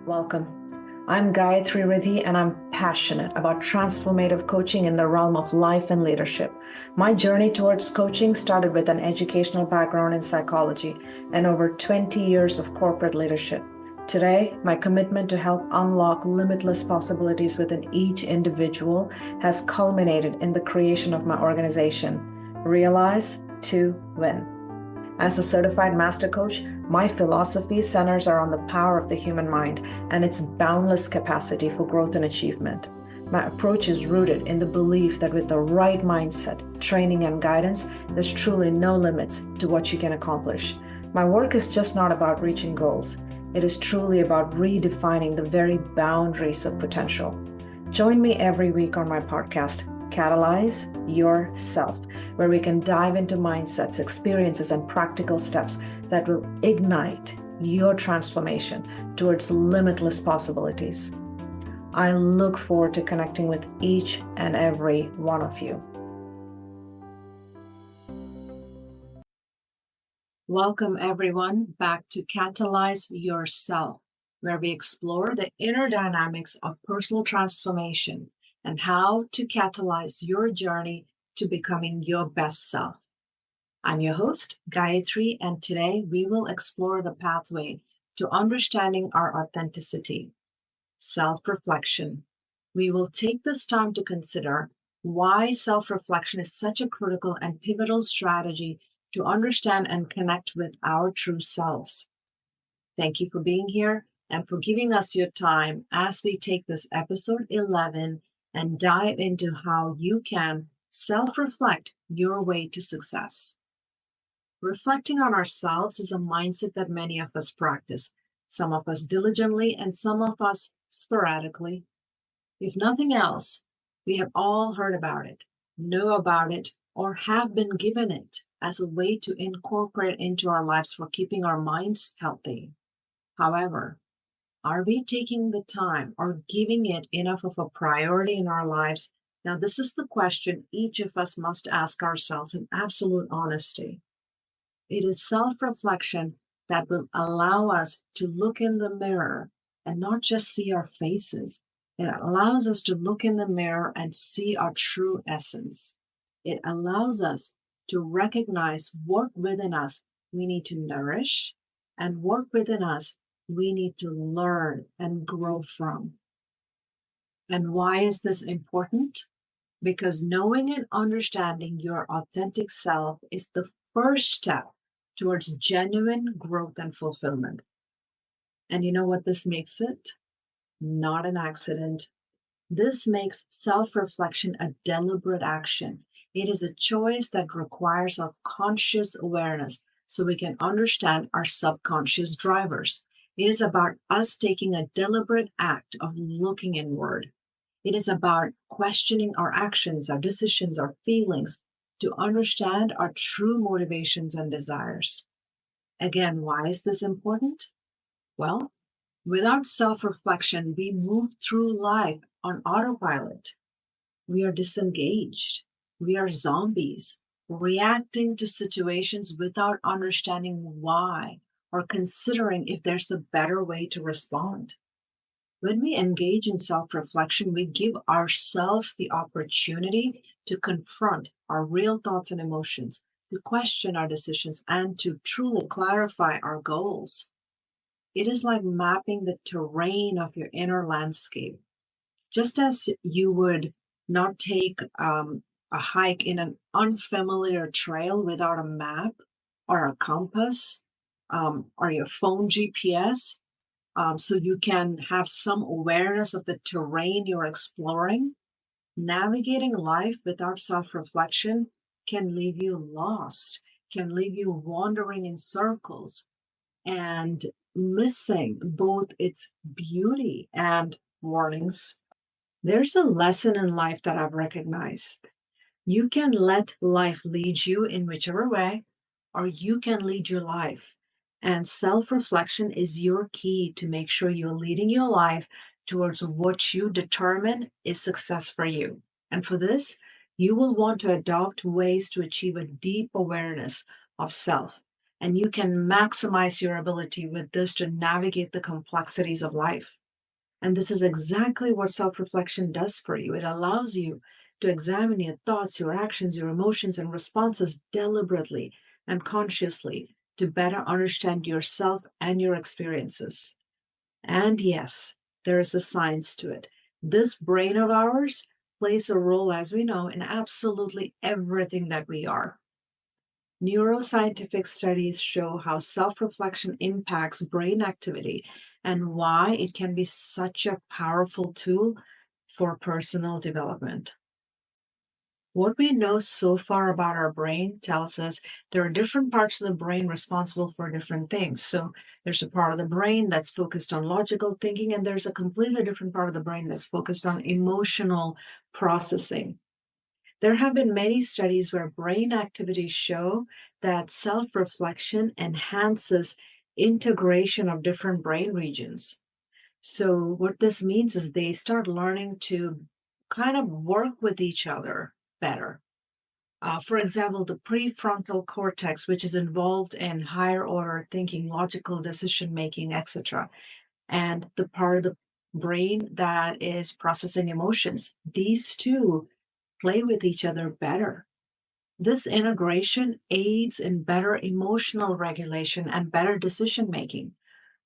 Welcome. I'm Gayathri and I'm passionate about transformative coaching in the realm of life and leadership. My journey towards coaching started with an educational background in psychology and over 20 years of corporate leadership. Today, my commitment to help unlock limitless possibilities within each individual has culminated in the creation of my organization, Realize to Win. As a certified master coach, my philosophy centers around the power of the human mind and its boundless capacity for growth and achievement. My approach is rooted in the belief that with the right mindset, training, and guidance, there's truly no limits to what you can accomplish. My work is just not about reaching goals. It is truly about redefining the very boundaries of potential. Join me every week on my podcast, Catalyze Your Self, where we can dive into mindsets, experiences, and practical steps that will ignite your transformation towards limitless possibilities. I look forward to connecting with each and every one of you. Welcome, everyone, back to Catalyze Your Self, where we explore the inner dynamics of personal transformation and how to catalyze your journey to becoming your best self. I'm your host, Gayathri, and today we will explore the pathway to understanding our authenticity, self-reflection. We will take this time to consider why self-reflection is such a critical and pivotal strategy to understand and connect with our true selves. Thank you for being here and for giving us your time as we take this episode 11 and dive into how you can self-reflect your way to success. Reflecting on ourselves is a mindset that many of us practice, some of us diligently and some of us sporadically. If nothing else, we have all heard about it, know about it, or have been given it as a way to incorporate into our lives for keeping our minds healthy. However, are we taking the time or giving it enough of a priority in our lives? Now, this is the question each of us must ask ourselves in absolute honesty. It is self-reflection that will allow us to look in the mirror and not just see our faces. It allows us to look in the mirror and see our true essence. It allows us to recognize what within us we need to nourish and what within us we need to learn and grow from. And why is this important? Because knowing and understanding your authentic self is the first step towards genuine growth and fulfillment. And you know what this makes it? Not an accident. This makes self-reflection a deliberate action. It is a choice that requires a conscious awareness so we can understand our subconscious drivers. It is about us taking a deliberate act of looking inward. It is about questioning our actions, our decisions, our feelings to understand our true motivations and desires. Again, why is this important? Well, without self-reflection, we move through life on autopilot. We are disengaged. We are zombies, reacting to situations without understanding why or considering if there's a better way to respond. When we engage in self-reflection, we give ourselves the opportunity to confront our real thoughts and emotions, to question our decisions, and to truly clarify our goals. It is like mapping the terrain of your inner landscape. Just as you would not take a hike in an unfamiliar trail without a map or a compass, or your phone GPS, so you can have some awareness of the terrain you're exploring. Navigating life without self-reflection can leave you lost, can leave you wandering in circles and missing both its beauty and warnings. There's a lesson in life that I've recognized. You can let life lead you in whichever way, or you can lead your life. And self-reflection is your key to make sure you're leading your life towards what you determine is success for you. And for this, you will want to adopt ways to achieve a deep awareness of self. And you can maximize your ability with this to navigate the complexities of life. And this is exactly what self reflection does for you. It allows you to examine your thoughts, your actions, your emotions, and responses deliberately and consciously to better understand yourself and your experiences. And yes, there is a science to it. This brain of ours plays a role, as we know, in absolutely everything that we are. Neuroscientific studies show how self reflection impacts brain activity and why it can be such a powerful tool for personal development. What we know so far about our brain tells us there are different parts of the brain responsible for different things. So there's a part of the brain that's focused on logical thinking, and there's a completely different part of the brain that's focused on emotional processing. There have been many studies where brain activities show that self reflection enhances integration of different brain regions. So, what this means is they start learning to kind of work with each other better. For example, the prefrontal cortex, which is involved in higher order thinking, logical decision making, etc., and the part of the brain that is processing emotions, these two play with each other better. This integration aids in better emotional regulation and better decision making.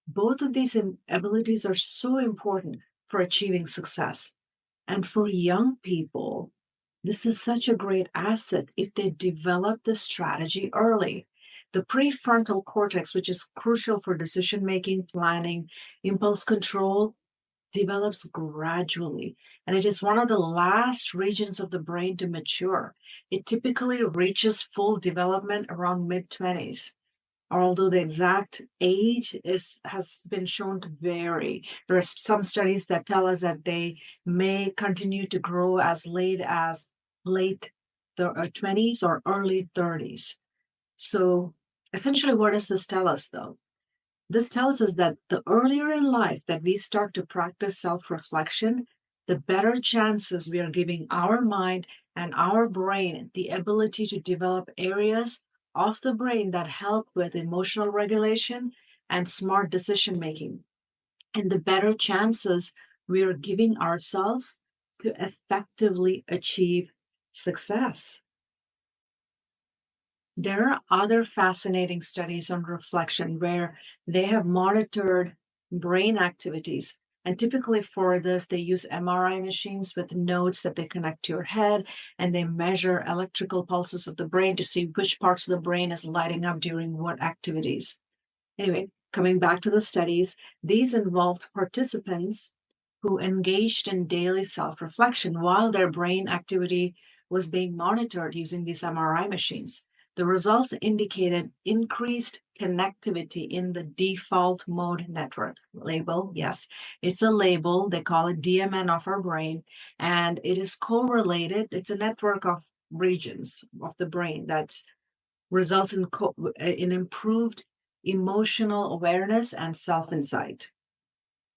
Both of these abilities are so important for achieving success. And for young people, this is such a great asset if they develop the strategy early. The prefrontal cortex, which is crucial for decision making, planning, impulse control, develops gradually, and it is one of the last regions of the brain to mature. It typically reaches full development around mid 20s, although the exact age has been shown to vary. There are some studies that tell us that they may continue to grow as late the 20s or early 30s. So essentially, what does this tell us though? This tells us that the earlier in life that we start to practice self reflection, the better chances we are giving our mind and our brain the ability to develop areas of the brain that help with emotional regulation and smart decision making. And the better chances we are giving ourselves to effectively achieve success. There are other fascinating studies on reflection where they have monitored brain activities. And typically for this, they use MRI machines with nodes that they connect to your head, and they measure electrical pulses of the brain to see which parts of the brain is lighting up during what activities. Anyway, coming back to the studies, these involved participants who engaged in daily self reflection while their brain activity was being monitored using these MRI machines. The results indicated increased connectivity in the default mode network label. Yes, it's a label. They call it DMN of our brain, and it is correlated. It's a network of regions of the brain that results in improved emotional awareness and self insight.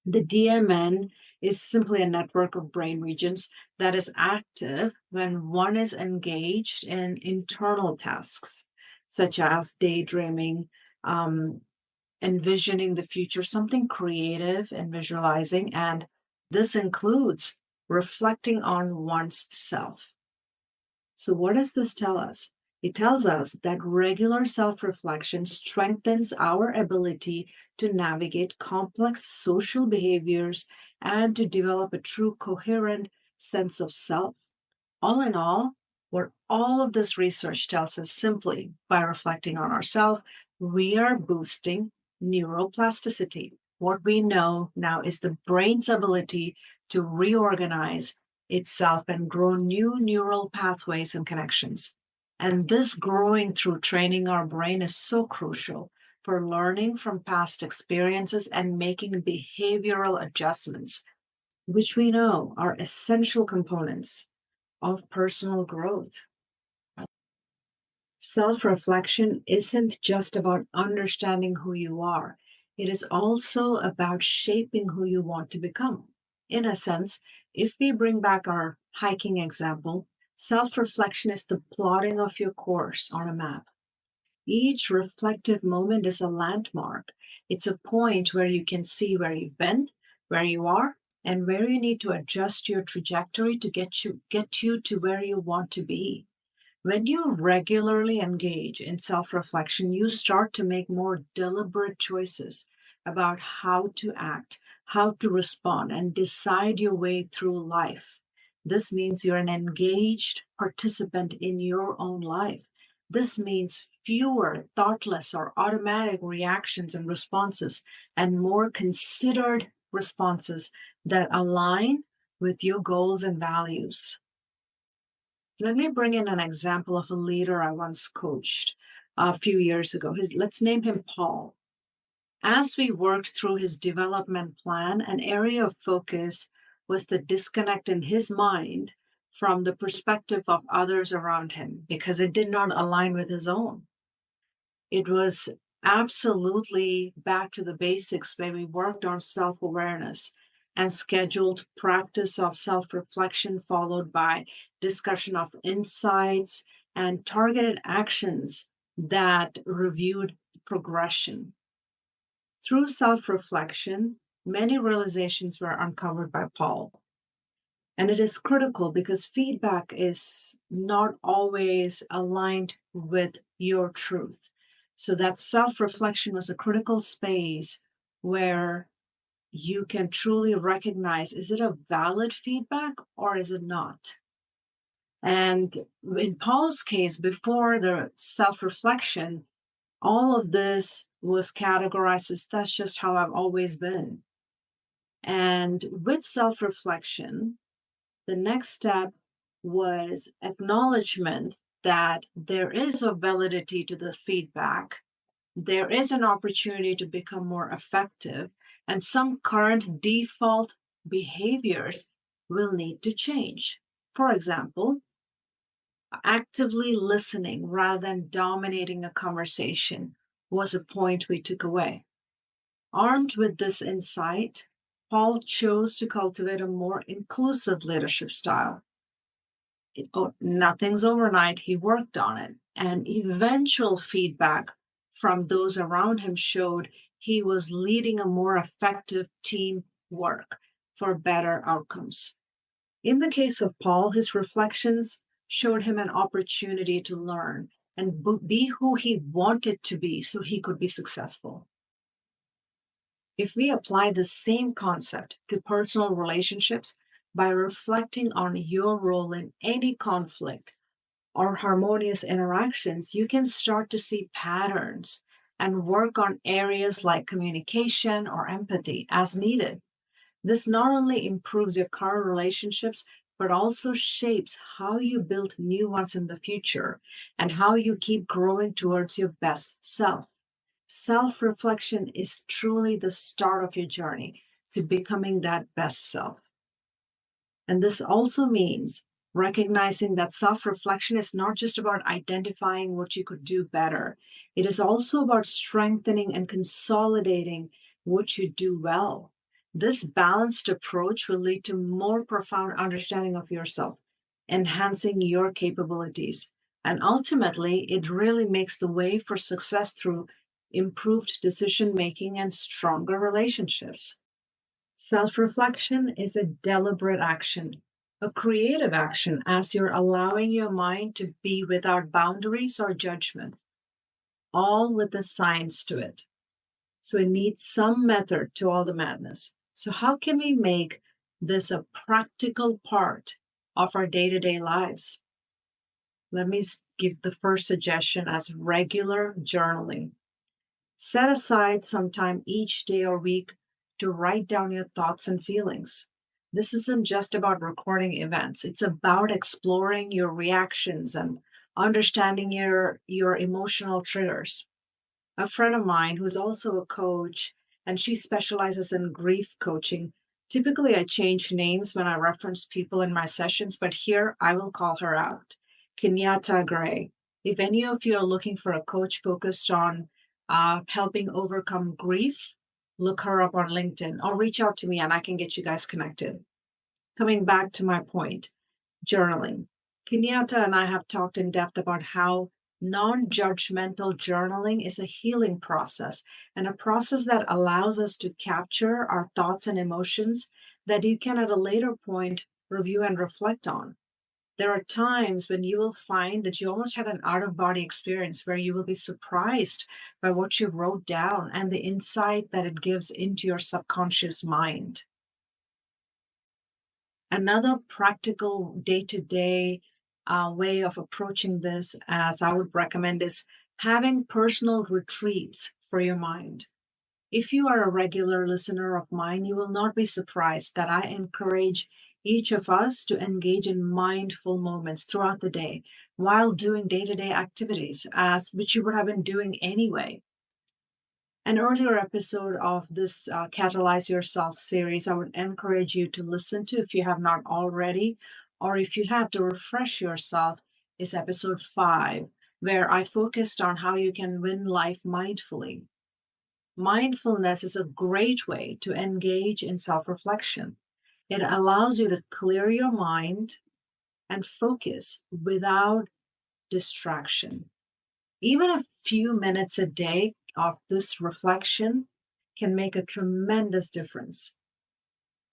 The DMN is simply a network of brain regions that is active when one is engaged in internal tasks, such as daydreaming, envisioning the future, something creative and visualizing. And this includes reflecting on one's self. So, what does this tell us? It tells us that regular self reflection strengthens our ability to navigate complex social behaviors and to develop a true coherent sense of self. All in all, what all of this research tells us simply by reflecting on ourselves, we are boosting neuroplasticity. What we know now is the brain's ability to reorganize itself and grow new neural pathways and connections. And this growing through training our brain is so crucial for learning from past experiences and making behavioral adjustments, which we know are essential components of personal growth. Self reflection isn't just about understanding who you are, it is also about shaping who you want to become. In a sense, if we bring back our hiking example, self reflection is the plotting of your course on a map. Each reflective moment is a landmark. It's a point where you can see where you've been, where you are, and where you need to adjust your trajectory to get you to where you want to be. When you regularly engage in self reflection, you start to make more deliberate choices about how to act, how to respond, and decide your way through life. This means you're an engaged participant in your own life. This means fewer thoughtless or automatic reactions and responses, and more considered responses that align with your goals and values. Let me bring in an example of a leader I once coached a few years ago. Let's name him Paul. As we worked through his development plan, an area of focus was the disconnect in his mind from the perspective of others around him because it did not align with his own. It was absolutely back to the basics where we worked on self awareness and scheduled practice of self reflection, followed by discussion of insights and targeted actions that reviewed progression. Through self reflection, many realizations were uncovered by Paul. And it is critical because feedback is not always aligned with your truth. So that self reflection was a critical space where you can truly recognize, is it a valid feedback or is it not? And in Paul's case, before the self reflection, all of this was categorized as that's just how I've always been. And with self reflection, the next step was acknowledgement that there is a validity to the feedback. There is an opportunity to become more effective, and some current default behaviors will need to change. For example, actively listening rather than dominating a conversation was a point we took away. Armed with this insight, Paul chose to cultivate a more inclusive leadership style. Nothing's overnight. He worked on it. And eventual feedback from those around him showed he was leading a more effective team work for better outcomes. In the case of Paul, his reflections showed him an opportunity to learn and be who he wanted to be so he could be successful. If we apply the same concept to personal relationships by reflecting on your role in any conflict or harmonious interactions, you can start to see patterns and work on areas like communication or empathy as needed. This not only improves your current relationships, but also shapes how you build new ones in the future and how you keep growing towards your best self. Self reflection is truly the start of your journey to becoming that best self. And this also means recognizing that self reflection is not just about identifying what you could do better, it is also about strengthening and consolidating what you do well. This balanced approach will lead to more profound understanding of yourself, enhancing your capabilities. And ultimately, it really makes the way for success through improved decision making and stronger relationships. Self reflection is a deliberate action, a creative action, as you're allowing your mind to be without boundaries or judgment, all with the science to it. So it needs some method to all the madness. So, how can we make this a practical part of our day to day lives? Let me give the first suggestion as regular journaling. Set aside some time each day or week to write down your thoughts and feelings. This isn't just about recording events, it's about exploring your reactions and understanding your emotional triggers. A friend of mine who's also a coach and she specializes in grief coaching. Typically, I change names when I reference people in my sessions, but here I will call her out. Kenyatta Gray. If any of you are looking for a coach focused on helping overcome grief, look her up on LinkedIn or reach out to me and I can get you guys connected. Coming back to my point, journaling. Kenyatta and I have talked in depth about how Non-judgmental journaling is a healing process and a process that allows us to capture our thoughts and emotions that you can at a later point review and reflect on. There are times when you will find that you almost had an out of body experience where you will be surprised by what you wrote down and the insight that it gives into your subconscious mind. Another practical day to day way of approaching this, as I would recommend, is having personal retreats for your mind. If you are a regular listener of mine, you will not be surprised that I encourage each of us to engage in mindful moments throughout the day while doing day to day activities, as which you would have been doing anyway. An earlier episode of this Catalyze Your Self series, I would encourage you to listen to if you have not already, or if you have to refresh yourself, is episode 5, where I focused on how you can win life mindfully. Mindfulness is a great way to engage in self reflection. It allows you to clear your mind and focus without distraction. Even a few minutes a day of this reflection can make a tremendous difference.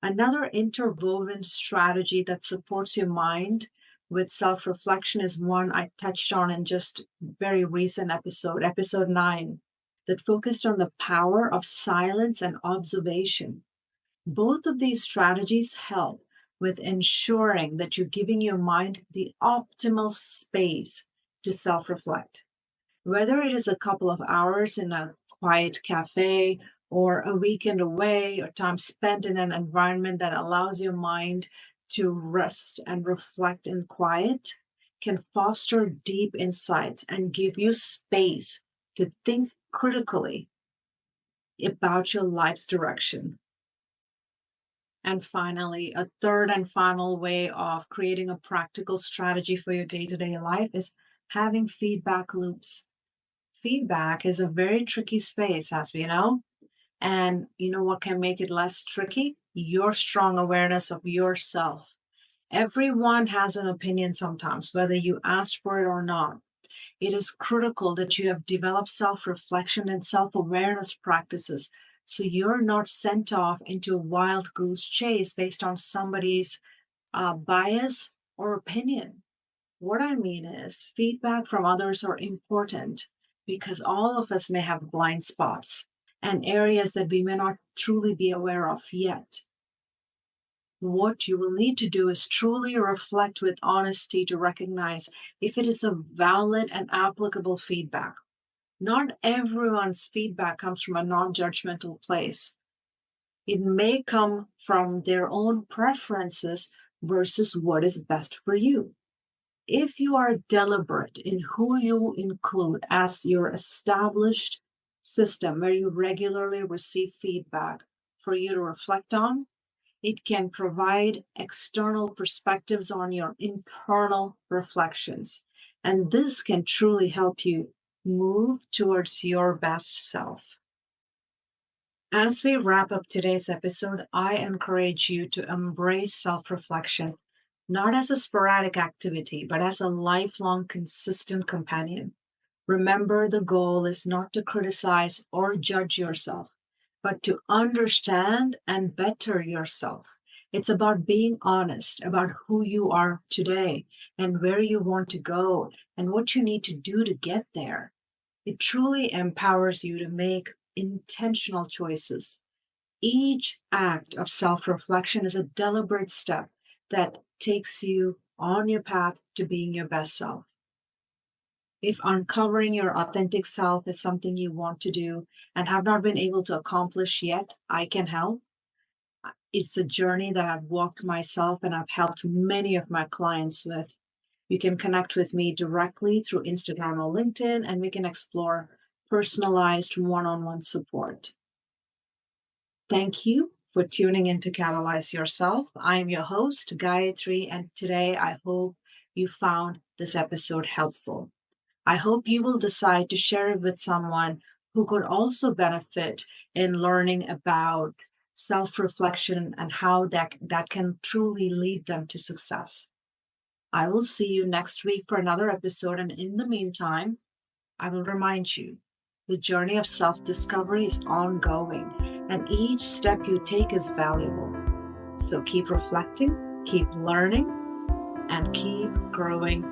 Another interwoven strategy that supports your mind with self reflection is one I touched on in just very recent episode 9, that focused on the power of silence and observation. Both of these strategies help with ensuring that you're giving your mind the optimal space to self reflect. Whether it is a couple of hours in a quiet cafe or a weekend away or time spent in an environment that allows your mind to rest and reflect in quiet, can foster deep insights and give you space to think critically about your life's direction. And finally, a third and final way of creating a practical strategy for your day to day life is having feedback loops. Feedback is a very tricky space, as we know. And you know what can make it less tricky? Your strong awareness of yourself. Everyone has an opinion sometimes, whether you ask for it or not. It is critical that you have developed self reflection and self awareness practices so you're not sent off into a wild goose chase based on somebody's bias or opinion. What I mean is, feedback from others are important because all of us may have blind spots and areas that we may not truly be aware of yet. What you will need to do is truly reflect with honesty to recognize if it is a valid and applicable feedback. Not everyone's feedback comes from a non judgmental place. It may come from their own preferences versus what is best for you. If you are deliberate in who you include as your established system where you regularly receive feedback for you to reflect on, it can provide external perspectives on your internal reflections. And this can truly help you move towards your best self. As we wrap up today's episode, I encourage you to embrace self reflection, not as a sporadic activity, but as a lifelong, consistent companion. Remember, the goal is not to criticize or judge yourself, but to understand and better yourself. It's about being honest about who you are today and where you want to go and what you need to do to get there. It truly empowers you to make intentional choices. Each act of self reflection is a deliberate step that takes you on your path to being your best self. If uncovering your authentic self is something you want to do and have not been able to accomplish yet, I can help. It's a journey that I've walked myself and I've helped many of my clients with. You can connect with me directly through Instagram or LinkedIn, and we can explore personalized one on one support. Thank you for tuning in to Catalyze Yourself. I am your host, Gayathri, and today I hope you found this episode helpful. I hope you will decide to share it with someone who could also benefit in learning about self reflection and how that can truly lead them to success. I will see you next week for another episode. And in the meantime, I will remind you the journey of self discovery is ongoing, and each step you take is valuable. So keep reflecting, keep learning, and keep growing